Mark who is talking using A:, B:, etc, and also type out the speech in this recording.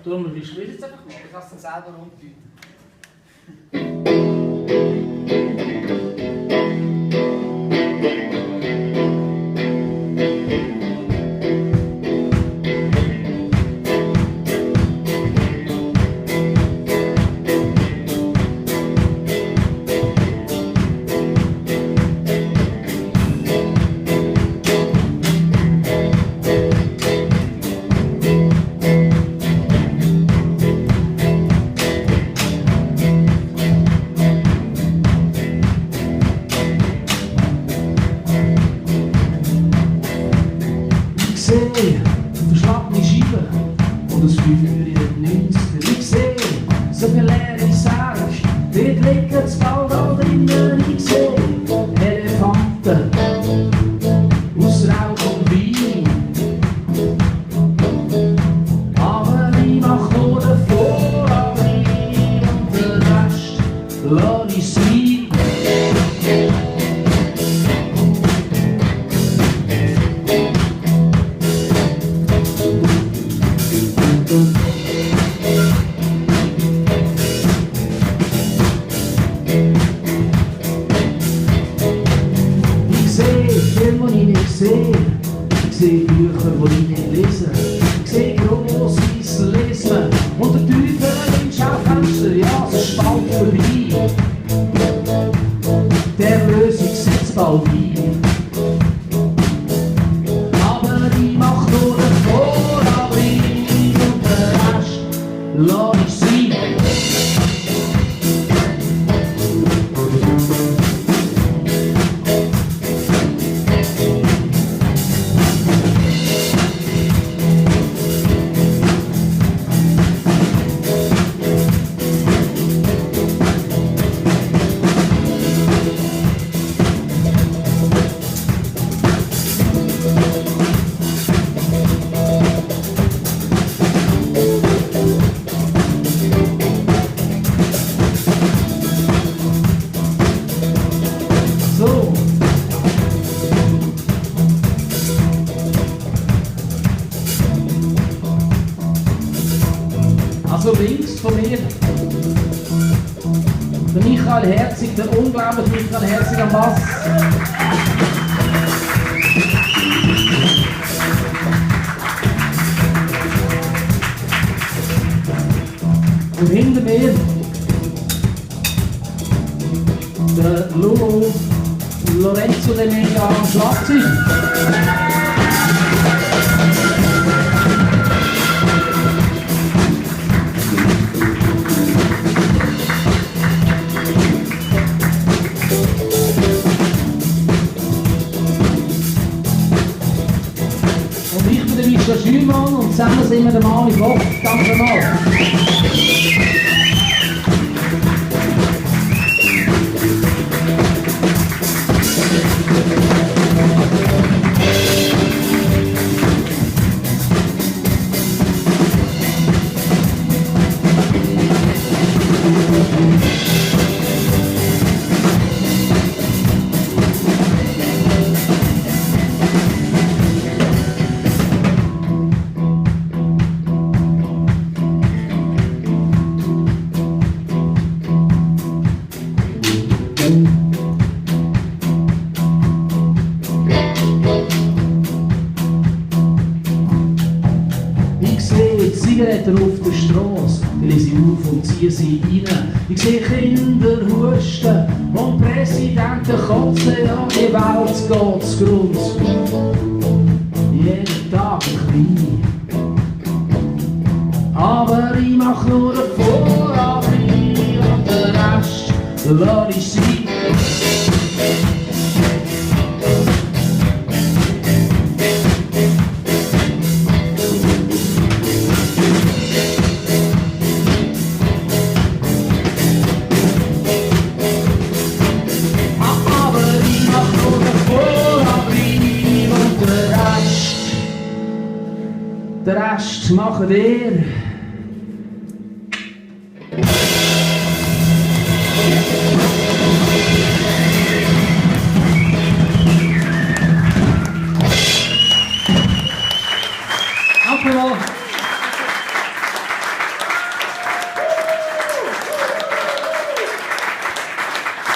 A: Darum, ich spiele jetzt einfach mal, ich kann es dann selber umdeuten.
B: Verschlagene Scheiben und das Feuer in den 90er. Ich sehe so viel leere Särge, dort liegt das Ball da drinnen. Ich sehe Elefanten aus Rauch und Wein. Aber ich mach nur den Vorhang rein und den Rest lass ich sein. Ich sehe Bücher, die ich nicht lese. Ich sehe grosses Lesen und der Teufel im Schaufenster, ja, es ist Spalt vorbei. Der Lösung setzt bald ein. Aber ich mach nur den Vorhang rein und den Rest lass ich sein. Also links von mir der Michael Herzig, der unglaubliche Michael Herzig am Bass. Und hinter mir der Lorenzo De Mega am Schlagzeug. Der Schümann und zusammen sind wir der Mann im Kopf. Danke mal. Ich sehe Zigaretten auf der Straße, lese auf und ziehe sie rein. Ich sehe Kinder husten und Präsidenten kotzen, ja, die Welt geht's Grund. Jeden Tag klein. Aber ich mach nur den Vorhang rein und den Rest lass ich sein. Den Rest macht ihr.